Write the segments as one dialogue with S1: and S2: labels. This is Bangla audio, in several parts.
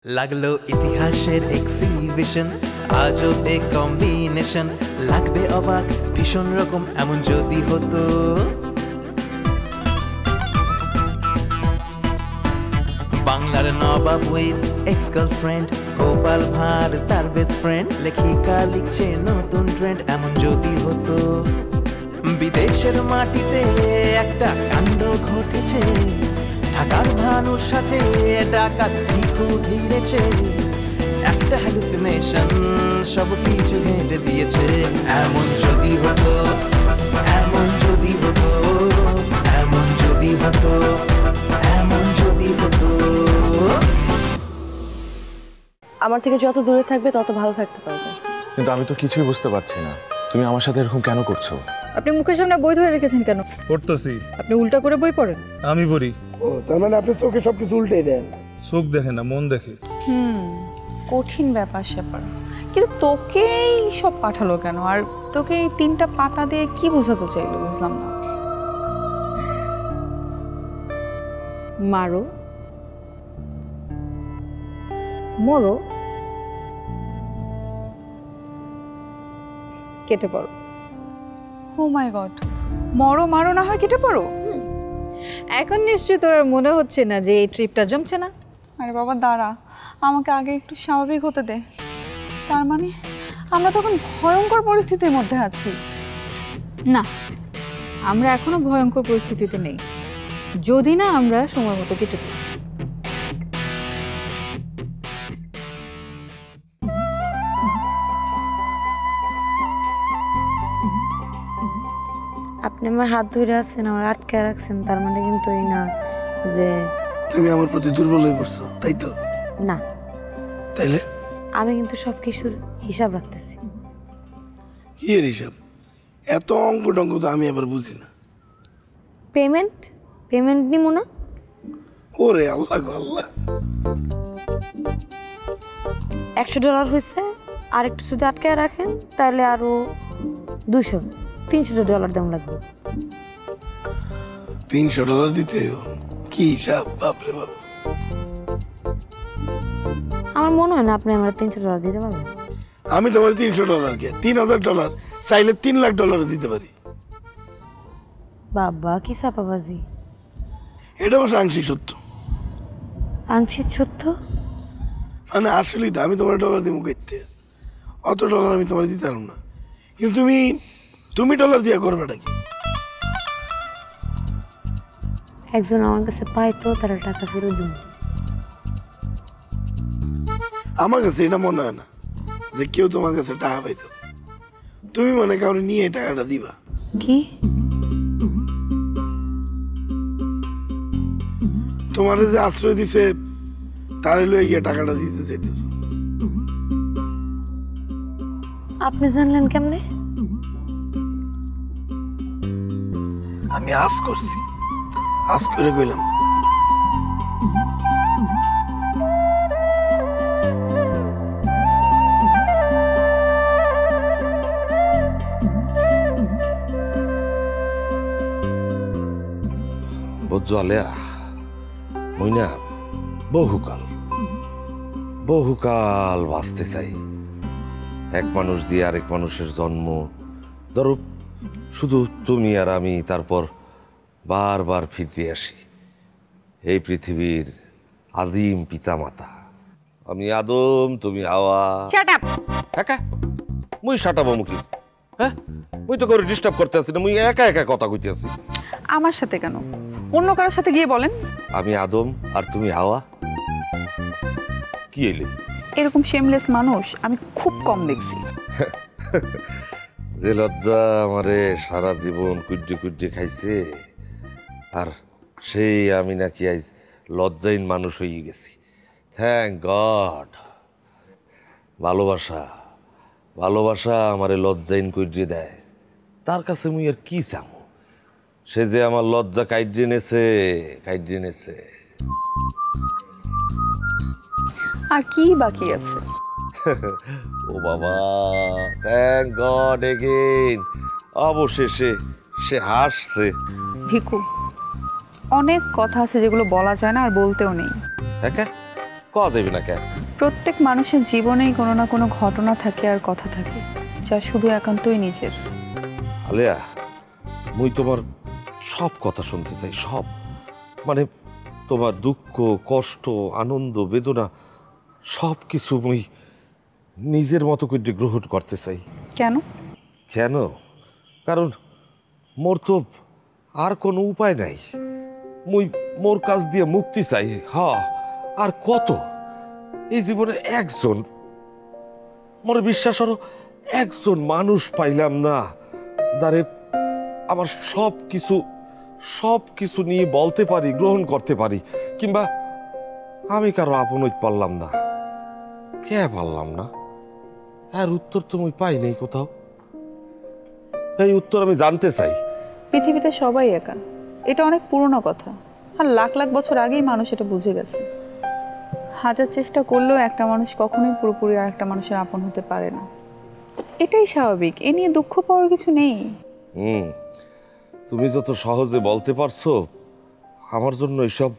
S1: লাগলো ইতিহাসের এক্সিবিশন, আজব এক কম্বিনেশন, লাগবে অবাক ভীষণ রকম এমন যদি হতো। বাংলার নবাব with ex girlfriend, Gopal Bhar তার বেস্ট ফ্রেন্ড, লেখিকা লিখছে নতুন ট্রেন্ড এমন যদি হতো। বিদেশের মাটিতে একটা কাণ্ড ঘটেছে, ঢাকার ভানুর সাথে ডাকাত ভিখু ভিড়েছে, একটা হ্যালুসিনেশন সব কিছু হেঁটে দিয়েছে। এমন যদি হতো, এমন যদি হতো, এমন যদি হতো, এমন যদি হতো।
S2: আমার থেকে যত দূরে থাকবে তত ভালো থাকতে পারবে।
S3: কিন্তু আমি তো কিছুই বুঝতে পারছি না, তুমি আমার সাথে এরকম কেন করছো?
S4: আপনি মুখের সামনে বই ধরে রেখেছেন কেন?
S5: পড়তেছি।
S4: আপনি উল্টা করে বই পড়েন?
S5: আমি পড়ি।
S6: ও তার মানে আপনি চোখে সবকিছু উল্টেই দেন?
S5: চোখ দেখে না, মন দেখে।
S7: কঠিন ব্যাপার স্যাপার। কিন্তু তোকেই সব পাঠালো কেন? আর তোকে এই 3টা পাতা দিয়ে কি বোঝাতে চাইলো বুঝলাম না।
S4: মারো, মরো, কেটে পড়ো।
S7: ও মাই গড, মরো মারো না হয় কেটে পড়ো।
S4: এখন নিশ্চয়ই তোর আর মনে হচ্ছে না যে এই ট্রিপটা জমছে না?
S7: আরে বাবা দাঁড়া, আমাকে আগে একটু স্বাভাবিক হতে দে। তার মানে আমরা তখন ভয়ঙ্কর পরিস্থিতির মধ্যে আছি?
S4: না, আমরা এখনো ভয়ঙ্কর পরিস্থিতিতে নেই, যদি না আমরা সময় মতো কেটে পড়ি।
S2: আপনি আমার হাত ধরে আছেন, আমার আটকে রাখছেন, তার মানে কিন্তু এই না যে
S6: তুমি আমার প্রতি দুর্বল হয়ে পড়ছো, তাই তো?
S2: না,
S6: তাইলে
S2: আমি কিন্তু সব কিছুর হিসাব রাখতেছি।
S6: কি এর হিসাব? এত অঙ্ক টঙ্ক তো আমি আবার বুঝি না।
S2: পেমেন্ট নিমু না?
S6: ওরে আল্লাহ গো আল্লাহ,
S2: $100 হয়েছে, আর একটু যদি আটকে রাখেন তাহলে আরো $200-300 দাম লাগবে।
S6: $300 দিতে কি হিসাব? বাপরে বাপ,
S2: আমার মনে হয় না আপনি আমার $300 দিতে পারবেন।
S6: আমি তোমার $300 কে $3000 চাইলে $3 লাখ দিতে পারি।
S2: বাবা কি চাপাবাজি!
S6: এটা অবশ্য আংশিক সত্য।
S2: আংশিক সত্য
S6: মানে আসলেই তো আমি তোমার ডলার দিব করতে, অত ডলার আমি তোমার দিতে পারব না। কিন্তু তুমি ডলার দিয়া করবেটা কি?
S2: একজন আমার কাছে পায় তো তারা টাকা ফেরত দিন।
S6: আমার কাছে এটা মনে হয় না যে কেউ তোমার কাছে টাকা পাইতো। তুমি মনে কাউরে নিয়ে টাকাটা দিবা?
S2: কি
S6: তোমার যে আশ্রয় দিছে তারে লয়ে গিয়ে টাকাটা দিতে চাইতেছো?
S2: আপনি জানলেন কেমনে?
S6: আমি আজ করছি, আজ করে কইলাম।
S8: বুঝছো আলেয়া, মইনা বহুকাল বাঁচতে চাই। এক মানুষ দিয়ে আরেক মানুষের জন্ম, ধরো শুধু তুমি আর আমি, তারপর বারবার ফিরে আসি এই পৃথিবীর আদিম পিতা মাতা। আমি আদম, তুমি হাওয়া। মুই শাটাবো মুখি? হ্যাঁ, মুই তো করে ডিস্টার্ব করতে আসি না, মুই একা একা কথা কইতে আসি।
S7: আমার সাথে কেন? অন্য কারোর সাথে গিয়ে বলেন।
S8: আমি আদম আর তুমি হাওয়া। কি এলে?
S7: এরকম শেমলেস মানুষ আমি খুব কম দেখছি।
S8: যে লজ্জা আমারে সারা জীবন কুড্ডে কুড্ডে খাইছে, আর সেই আমি নাকি আজ লজ্জাহীন মানুষ হয়ে গেছি। Thank god. ভালোবাসা আমারে লজ্জাহীন কুড্ডে দেয়। তার কাছে মুই আর কি চাম? সে যে আমার লজ্জা কাইড্রে নেছে।
S7: আর কি বাকি আছে?
S8: ও বাবা, থ্যাংক গড এগেইন, অবশেষে সে হাসছে।
S7: ভিকু, অনেক কথা আছে যেগুলো বলা যায় না আর বলতেও নেই।
S8: হ্যাঁ, কওয়া যাবে না কেন?
S7: প্রত্যেক মানুষের জীবনেই কোনো না কোনো ঘটনা থাকে আর কথা থাকে যা শুধু একান্তই নিজের।
S8: আলেয়া, মুই তোমার সব কথা শুনতে চাই, সব। মানে তোমার দুঃখ, কষ্ট, আনন্দ, বেদনা সব কিছু মুই নিজের মতো করে গ্রহণ করতে চাই।
S7: কেন?
S8: কেন? কারণ মোর তো আর কোনো উপায় নাই। মুই মোর কাজ দিয়ে মুক্তি চাই। আর কত? এই জীবনে একজন, মোর বিশ্বাস হলো একজন মানুষ পাইলাম না যারে আমার সব কিছু নিয়ে বলতে পারি, গ্রহণ করতে পারি। কিংবা আমি কারো আপন হইতে পারলাম না। কে পারলাম না? আর উত্তর তো মুই পাই নাই কোথাও। এই উত্তর আমি জানতে চাই।
S7: পৃথিবীতে সবাই একা, এটা অনেক পুরনো কথা, আর লাখ লাখ বছর আগেই মানুষ এটা বুঝে গেছে। হাজার চেষ্টা করলেও একটা মানুষ কখনোই পুরোপুরি আর একটা মানুষের আপন হতে পারে না। এটাই স্বাভাবিক, এ নিয়ে দুঃখ পাওয়ার কিছু নেই।
S8: তুমি যত সহজে বলতে পারছো, আমার জন্য এসব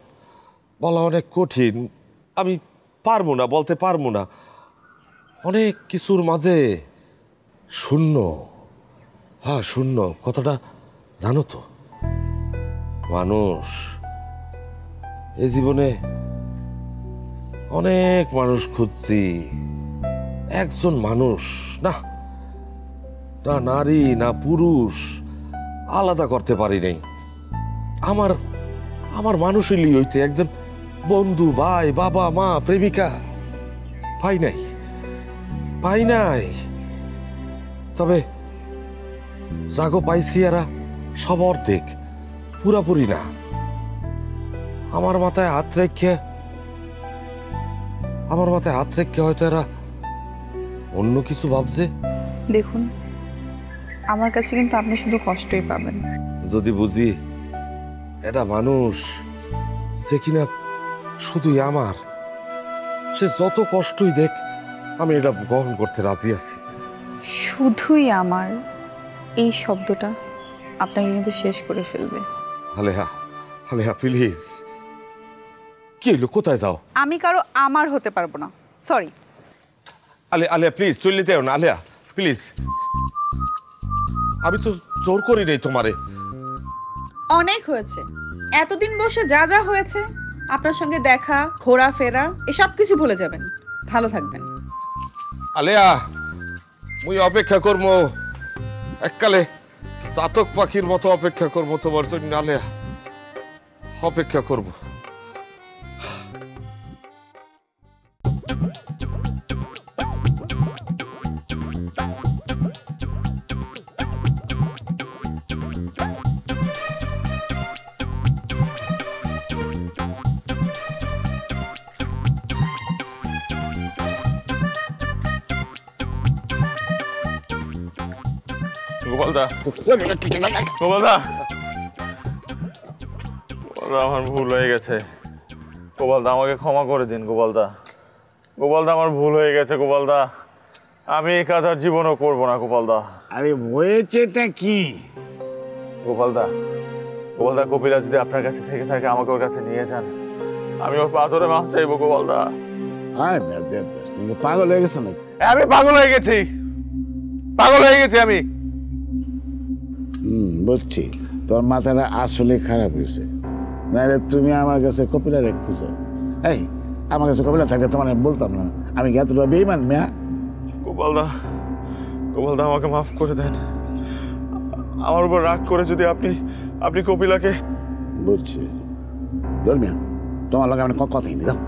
S8: বলা অনেক কঠিন। আমি পারবো না, বলতে পারবো না। অনেক কিছুর মাঝে শূন্য। শূন্য কথাটা জানো তো? মানুষ এই জীবনে অনেক মানুষ খুঁজছি, একজন মানুষ না, না নারী না পুরুষ আলাদা করতে পারি নাই। আমার মানুষই হইতে একজন বন্ধু, ভাই, বাবা, মা, প্রেমিকা পাই নাই। তবে জাগো পাইছি এরা সব অর্ধেক, পুরাপুরি না। আমার মাথায় হাত রেখে হয়তো এরা অন্য কিছু ভাবছে।
S7: দেখুন, আমার কাছে কিন্তু আপনি শুধু কষ্টই পাবেন।
S8: যদি বুঝি এটা মানুষ, সে কিনা শুধুই আমার, সে যত কষ্টই দেখ আমি এটা গ্রহণ করতে রাজি আছি।
S7: শুধুই আমার এই শব্দটা আপনাকে কিন্তু শেষ করে ফেলবে।
S8: আলেহা প্লিজ। কি হইলো? কোথায় যাও?
S7: আমি কারো আমার হতে পারবো না, সরি।
S8: আলেহা প্লিজ চলে যাও না। আলেহা প্লিজ, আমি তো জোর করি নাই তোমারে।
S9: অনেক হয়েছে, এতদিন বসে যা যা হয়েছে, আপনার সঙ্গে দেখা, ঘোরাফেরা, এসব কিছু ভুলে যাবেন। ভালো থাকবেন।
S8: আলেহা, মুই অপেক্ষা করবো, এককালে চাতক পাখির মতো অপেক্ষা করবো তোমার জন্য। আলেহা, অপেক্ষা করবো।
S5: গোপালদা, গোপালদা, আমার ভুল হয়ে গেছে। গোপালদা, আমাকে ক্ষমা করে দিন। গোপালদা, আমার ভুল হয়ে গেছে। গোপালদা, আমি এই কাজ আর জীবনও করবো না। গোপালদা,
S10: আরে হয়েছেটা কি?
S5: গোপালদা, কপিলা যদি আপনার কাছে থেকে থাকে, আমাকে ওর কাছে নিয়ে যান। আমি ওর পা ধরে মাফ চাইবো। গোপালদা,
S10: তুমি পাগল হয়ে গেছো নাকি?
S5: আমি পাগল হয়ে গেছি আমি।
S10: বুঝছি, তোর মাথাটা আসলে খারাপ হয়েছে। নাহলে তুমি আমার কাছে কপিলা রেখেছো। এই, আমার কাছে কপিলা থাকলে তোমার বলতাম না। আমি কি এতটা বেইমান মেয়া?
S5: গোপালদা, আমাকে মাফ করে দেন। আমার উপর রাগ করে যদি আপনি কপিলাকে।
S10: বুঝছি, ধর্মিয়া, তোমার লগে আমি কথাই নি। দাও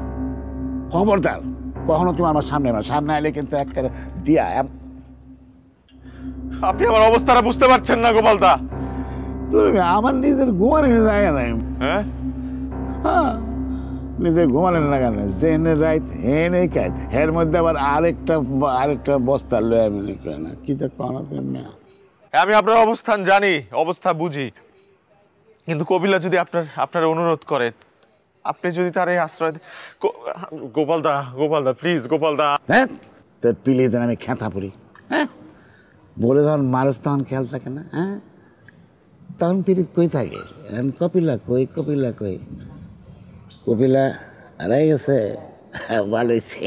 S10: খবরদার, কখনো তুমি আমার সামনে আইলে কিন্তু একটা দিয়া।
S5: আপনি আমার অবস্থাটা বুঝতে পারছেন না গোপালদা।
S10: তুমি আমার নিজের ঘুমানোর জায়গা নাই।
S5: হ্যাঁ,
S10: নিজের ঘুমানোর জায়গা নাই। জেনে রাইত হেনে কাইত, এর মধ্যে আবার আরেকটা বস্তা লয়ে আমি লিখে না। কি যে কখনো তুমি।
S5: আমি আপনার অবস্থান জানি, অবস্থা বুঝি, কিন্তু কপিলা যদি আপনার অনুরোধ করে, আপনি যদি তার এই আশ্রয়। গোপালদা প্লিজ। গোপালদা,
S10: হ্যাঁ, তোর পিলে যেন আমি খেতা পড়ি। হ্যাঁ, বলে তখন মানুষ তখন খেয়াল থাকে না। হ্যাঁ, তখন পিড়িত কই থাকে। কপিলা কই? কপিলা হারাই গেছে। ভালো হয়েছে।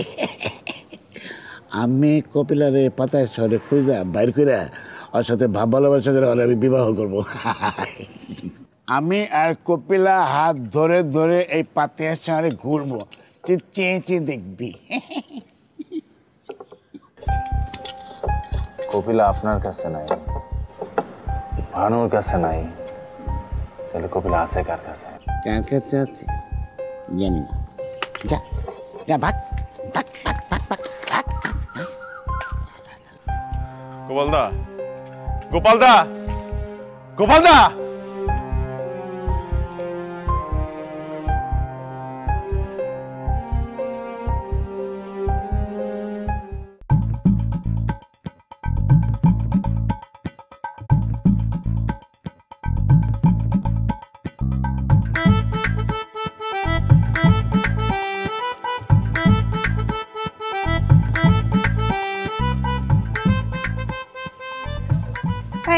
S10: আমি কপিলারে পাতায় শহরে খুঁজা বাইর করে ওর সাথে ভাব ভালোবাসা করে ওরে আমি বিবাহ করব। আমি আর কপিলা হাত ধরে ধরে এই পাতিয়া শহরে ঘুরবো, তুই চেঁচে দেখবি।
S5: কপিলা আপনার কাছে নাই, ভানুর কাছে নাই, তাহলে কপিলা আছে কার কাছে?
S10: কার কাছে আছে জানি না। যা যা ভাগ ভাগ ভাগ ভাগ ভাগ ভাগ।
S5: গোপালদা, গোপালদা, গোপালদা!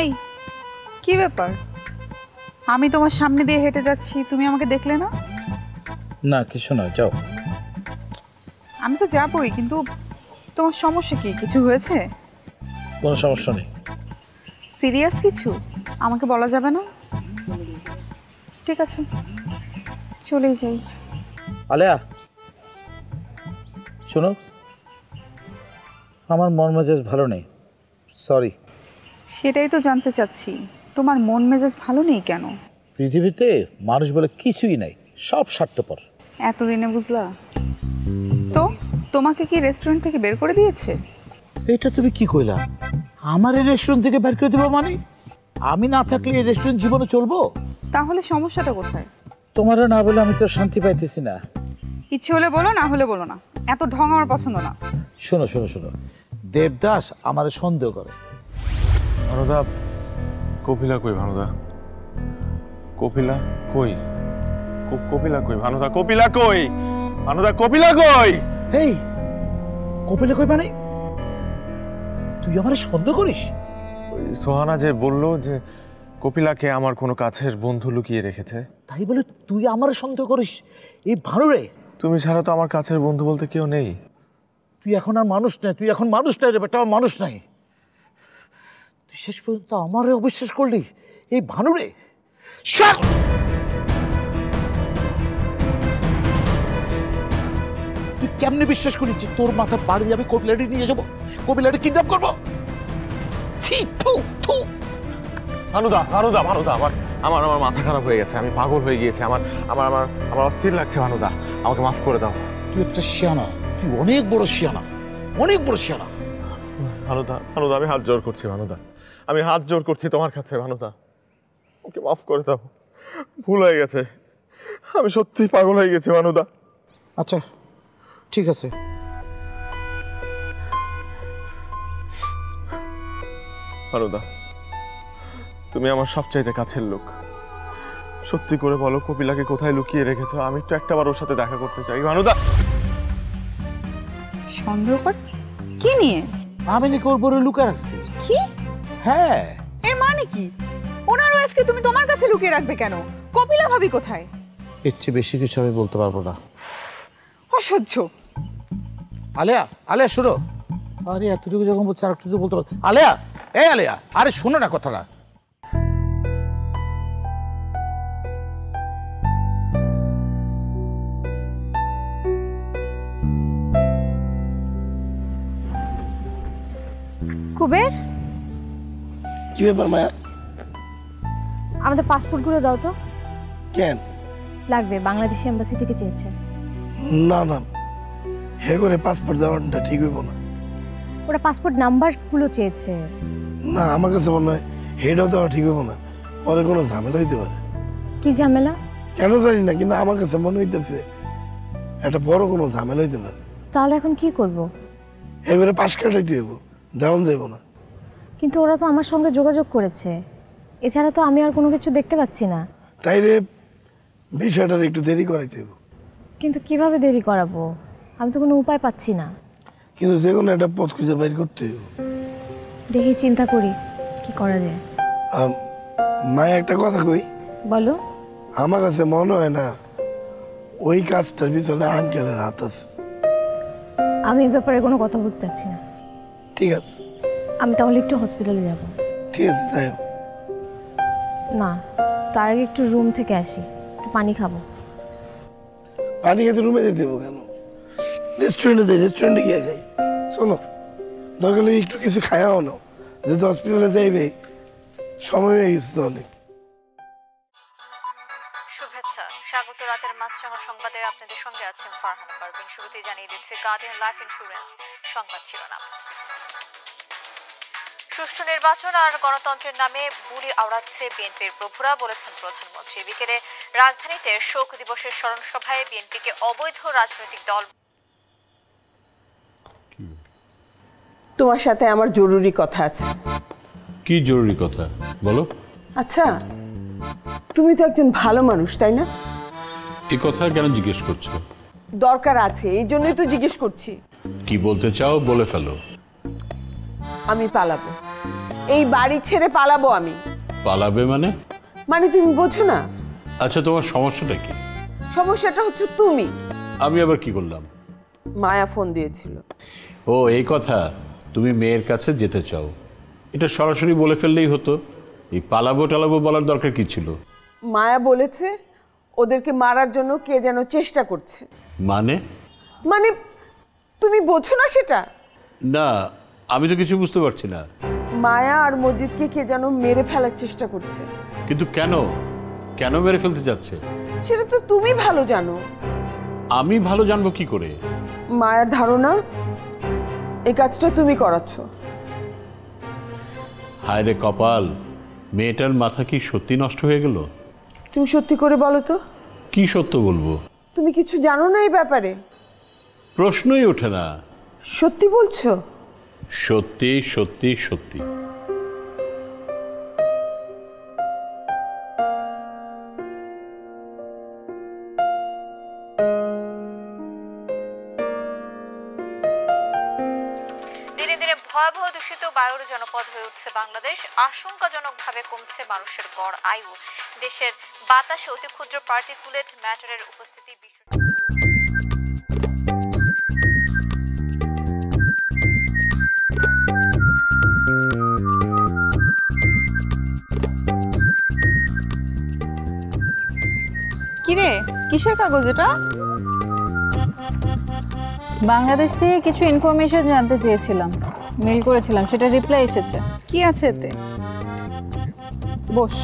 S7: এই কি ব্যাপার? আমি তোমার সামনে দিয়ে হেঁটে যাচ্ছি, তুমি আমাকে দেখলে না?
S11: না কিছু না, যাও।
S7: আমি তো যাবই, কিন্তু তোমার সমস্যা কি? কিছু হয়েছে?
S11: কোনো সমস্যা নেই।
S7: সিরিয়াস কিছু আমাকে বলা যাবে না? ঠিক আছে, চলেই যাই।
S11: আলেয়া শোনো, আমার মন মেজাজ ভালো নেই, সরি।
S7: সেটাই তো জানতে চাচ্ছি, তোমার মন মেজাজ ভালো নেই কেন?
S11: পৃথিবীতে মানুষ বলে কিছুই নাই, সব স্বার্থপর।
S7: এতদিনে বুঝলা? তো তোমাকে কি রেস্টুরেন্ট থেকে বের করে দিয়েছে?
S11: এটা তুমি কি কইলা? আমার এই রেস্টুরেন্ট থেকে বের করে দেবো মানে? আমি না থাকলে এই রেস্টুরেন্ট জীবনে চলবো?
S7: তাহলে সমস্যাটা কোথায়?
S11: তোমারা না বলে আমি তো শান্তি পাইতেছি না।
S7: ইচ্ছে হলে বলো, না হলে বলো না, এত ঢং আমার পছন্দ না।
S11: শোনো শোনো শোনো, দেবদাস আমার সন্দেহ করে।
S3: ভানুদা, কপিলা কই? ভানুদা, কপিলা কই? কপিলা কই? ভানুদা, কপিলা কই? ভানুদা, কপিলা কই?
S11: এই কপিলা কই মানে? তুই আমার সন্দেহ করিস?
S3: সোহানা যে বললো যে কপিলাকে আমার কোনো কাছের বন্ধু লুকিয়ে রেখেছে।
S11: তাই বলে তুই আমার সন্দেহ করিস? এই ভানুরে,
S3: তুমি ছাড়া তো আমার কাছের বন্ধু বলতে কেউ নেই।
S11: তুই এখন আর মানুষ নাই, তুই এখন মানুষ নাই রে বেটা, মানুষ নাই। তুই শেষ পর্যন্ত আমারে অবিশ্বাস করলি এই ভানুরে। তুই কেমনে বিশ্বাস করিস যে তোর মাথা বাড়ি আমি কপিলাটি নিয়ে যাবো, কপিলাটি কিডন্যাপ করবো?
S3: ভানুদা, ভানুদা, ভানুদা, আমার আমার আমার মাথা খারাপ হয়ে গেছে, আমি পাগল হয়ে গিয়েছি, আমার আমার আমার আমার অস্থির লাগছে। ভানুদা, আমাকে মাফ করে দাও।
S11: তুই একটা শিয়ানা, তুই অনেক বড় শিয়ানা, অনেক বড় শিয়ানা।
S3: ভানুদা, ভানুদা, আমি হাত জোর করছি ভানুদা, আমি হাত জোর করছি তোমার কাছে ভানুদা, ওকে মাফ করে দাও। ভুল হয়ে গেছে, আমি সত্যিই পাগল হয়ে গেছি ভানুদা।
S11: আচ্ছা ঠিক আছে।
S3: ভানুদা, তুমি আমার সবচাইতে কাছের লোক, সত্যি করে বলো কপিলাকে কোথায় লুকিয়ে রেখেছো? আমি একটু একটাবার ওর সাথে দেখা করতে চাই ভানুদা।
S7: সন্দেহ কর? কি নিয়ে?
S11: আমি নাকি ওর বড় লুকা রাখছি।
S7: কি?
S11: হ্যাঁ।
S7: এর মানে কি? ওনার ওয়াইফকে তুমি তোমার কাছে লুকিয়ে রাখবে কেন? কপিলা ভাবি কোথায়?
S11: এর চেয়ে বেশি কিছু আমি বলতে পারবো না।
S7: অসহ্য।
S11: আলেয়া, আলেয়া শোনো। আরে এতটুকু যখন বলছে আর একটু বলতে পারবো। আলেয়া, এই আলেয়া, আরে শোনো না কথাটা।
S2: কুবের,
S6: কি ব্যাপার মায়া?
S2: আমাদের পাসপোর্টগুলো দাও তো।
S6: কেন
S2: লাগবে, বাংলাদেশি এম্বাসি থেকে চেয়েছে।
S6: না না, হে করে পাসপোর্ট দেওয়াটা ঠিক হইব না।
S2: ওরা পাসপোর্ট নাম্বারগুলো চেয়েছে।
S6: না, আমার কাছে মনে হয় হেটাও দেওয়া ঠিক হইব না, পরে কোনো ঝামেলা হইতে পারে।
S2: কি ঝামেলা?
S6: কেন জানি না, কিন্তু আমার কাছে মনে হইতেছে একটা বড় কোনো ঝামেলা হইতে পারে।
S2: তাহলে এখন কি করব?
S6: এবারে পাশ কাটাইতে হইব, দেওয়ান যাইব না।
S2: কিন্তু ওরা তো আমার সঙ্গে যোগাযোগ করেছে, এছাড়া তো আমি আর কোনো কিছু দেখতে পাচ্ছি না।
S6: তাই রে, বিষয়টার একটু দেরি করাইতে হইব।
S2: কিন্তু কিভাবে দেরি করাবো? আমি তো কোনো উপায় পাচ্ছি না।
S6: কিন্তু যে কোনো একটা পথ খুঁজে বাইর করতে হইব।
S2: দেখি চিন্তা করি কি করা যায়।
S6: মায়া, একটা কথা কই।
S2: বলো।
S6: আমার কাছে মনে হয় না ওই কাজটার পিছনে আঙ্কেলের হাত আছে।
S2: আমি এই ব্যাপারে কোনো কথা বলতে চাচ্ছি না।
S6: ঠিক আছে,
S2: আমি তাহলে একটু হসপিটালে যাব।
S6: ঠিক আছে, যাই হোক।
S2: না, তার আগে একটু রুম থেকে আসি, একটু পানি খাবো।
S6: পানি খেতে রুমে যেতে দেবো কেন? রেস্টুরেন্টে যাই, রেস্টুরেন্টে গিয়ে খাই। চলো, দরকার হলে একটু কিছু খায়াও নাও, যেহেতু হসপিটালে যাইবে, সময় হয়ে গেছে তো অনেক।
S12: শুভেচ্ছা, স্বাগত রাতের মাছরাঙা সংবাদে আপনাদের সঙ্গে আছেন ফারহানা পারভিন। শুরুতেই জানিয়ে দিচ্ছে গার্ডিয়ান লাইফ ইন্স্যুরেন্স সংবাদ শিরোনাম। সুষ্ঠু নির্বাচন আর গণতন্ত্রের নামে বুলি আওড়াচ্ছে বিএনপির প্রভুরা, বলেছেন প্রধানমন্ত্রী। বিকেলে রাজধানীতে শোক দিবসের স্মরণ সভায় বিএনপিকে অবৈধ রাজনৈতিক দল।
S13: তোমার সাথে আমার জরুরি কথা আছে।
S14: কি জরুরি কথা বলো?
S13: আচ্ছা, তুমি তো একজন ভালো মানুষ, তাই না?
S14: এই কথা কেন জিজ্ঞেস করছো?
S13: দরকার আছে, এই জন্যই তো জিজ্ঞেস করছি।
S14: কি বলতে চাও বলে ফেলো।
S13: আমি পালাবো, এই বাড়ি ছেড়ে পালাবো আমি।
S14: পালাবে মানে?
S13: মানে তুমি বোঝো না?
S14: আচ্ছা, তোমার সমস্যাটা কি?
S13: সমস্যাটা হচ্ছে তুমি।
S14: আমি আবার কি করলাম?
S13: মায়া ফোন দিয়েছিল।
S14: ও, এই কথা। তুমি মেয়ের কাছে যেতে চাও, এটা সরাসরি বলে ফেললেই হতো। এই পালাবো টালাবো বলার দরকার কি ছিল?
S13: মায়া বলেছে ওদেরকে মারার জন্য কে যেন চেষ্টা করছে।
S14: মানে?
S13: মানে তুমি বোঝো না সেটা?
S14: না, আমি তো কিছু বুঝতে পারছি না।
S13: মায়া আর মজিদকে কে যেন মেরে ফেলার চেষ্টা করছে।
S14: কিন্তু কেন? কেন মেরে ফেলতে যাচ্ছে?
S13: সেটা তো তুমি ভালো জানো।
S14: আমি ভালো জানবো কি করে?
S13: মায়ের ধারণা এই কাজটা তুমি করাচ্ছ।
S14: হায় রে কপাল, মেয়েটার মাথা কি সত্যি নষ্ট হয়ে গেল?
S13: তুমি সত্যি করে বলো তো।
S14: কি সত্য বলবো?
S13: তুমি কিছু জানো না এই ব্যাপারে?
S14: প্রশ্নই ওঠে না।
S13: সত্যি বলছো?
S14: সত্যি সত্যি সত্যি।
S12: দিনে দিনে ভয়াবহ দূষিত বায়ুর জনপদ হয়ে উঠছে বাংলাদেশ। আশঙ্কাজনকভাবে কমছে মানুষের গড় আয়ু। দেশের বাতাসে অতি ক্ষুদ্র পার্টিকুলেট ম্যাটারের উপস্থিতি
S7: কিরে, কিসের কাগজ এটা?
S4: বাংলাদেশ থেকে কিছু ইনফরমেশন জানতে চেয়েছিলাম, মেল করেছিলাম, সেটা রিপ্লাই এসেছে।
S7: কি আছে এতে?
S4: বস।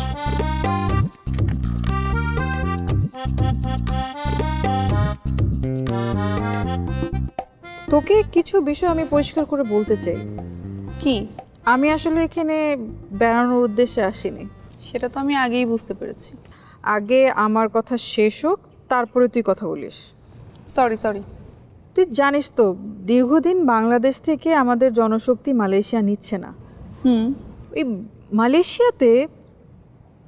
S4: তোকে কিছু বিষয় আমি পরিষ্কার করে বলতে চাই।
S7: কি?
S4: আমি আসলে এখানে বেড়ানোর উদ্দেশ্যে আসিনি।
S7: সেটা তো আমি আগেই বুঝতে পেরেছি।
S4: আগে আমার কথা শেষ হোক, তারপরে তুই কথা বলিস।
S7: সরি।
S4: তুই জানিস তো দীর্ঘদিন বাংলাদেশ থেকে আমাদের জনশক্তি মালয়েশিয়া নিচ্ছে না। এই মালয়েশিয়াতে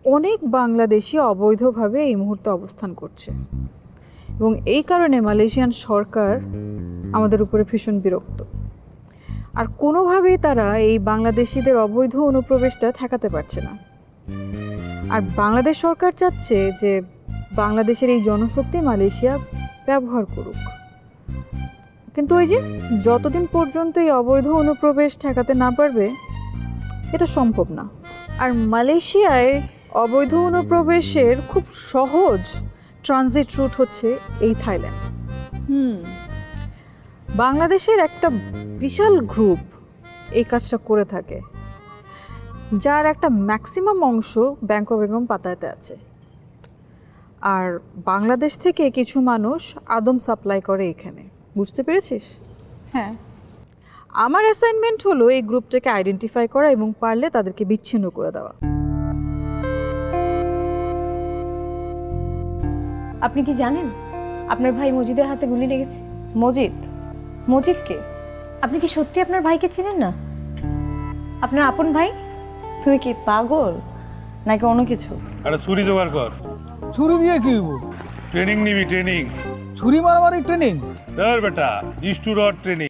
S4: অনেক বাংলাদেশি অবৈধভাবে এই মুহূর্তে অবস্থান করছে এবং এই কারণে মালয়েশিয়ান সরকার আমাদের উপরে ভীষণ বিরক্ত। আর কোনোভাবেই তারা এই বাংলাদেশিদের অবৈধ অনুপ্রবেশটা ঠেকাতে পারছে না। আর বাংলাদেশ সরকার চাচ্ছে যে বাংলাদেশের এই জনশক্তি মালয়েশিয়া ব্যবহার করুক। কিন্তু ওই যে যতদিন পর্যন্ত এই অবৈধ অনুপ্রবেশ ঠেকাতে না পারবে, এটা সম্ভব না। আর মালয়েশিয়ায় অবৈধ অনুপ্রবেশের খুব সহজ ট্রানজিট রুট হচ্ছে এই থাইল্যান্ড। বাংলাদেশের একটা বিশাল গ্রুপ এই কাজটা করে থাকে, যার একটা ম্যাক্সিমাম অংশ ব্যাংকক বেগম পাতায়াতে আছে। আর বাংলাদেশ থেকে কিছু মানুষ আদম সাপ্লাই করে এখানে। বুঝতে পেরেছিস?
S7: হ্যাঁ।
S4: আমার অ্যাসাইনমেন্ট হলো এই গ্রুপটাকে আইডেন্টিফাই করা এবং পারলে তাদেরকে বিচ্ছিন্ন করে দেওয়া।
S2: আপনি কি জানেন আপনার ভাই মজিদের হাতে গুলি লেগেছে?
S7: মজিদ কে?
S2: আপনি কি সত্যি আপনার ভাইকে চেনেন না? আপনার আপন ভাই?
S15: তুই কি পাগল নাকি অন্য কিছু?
S16: আরে ছুরি জোগাড় কর।
S17: ছুরি দিয়ে কি হইব?
S16: ট্রেনিং নিবি, ট্রেনিং।
S17: ছুরি মারামারি ট্রেনিং?
S16: ধর বেটা, জিস্টু রড ট্রেনিং।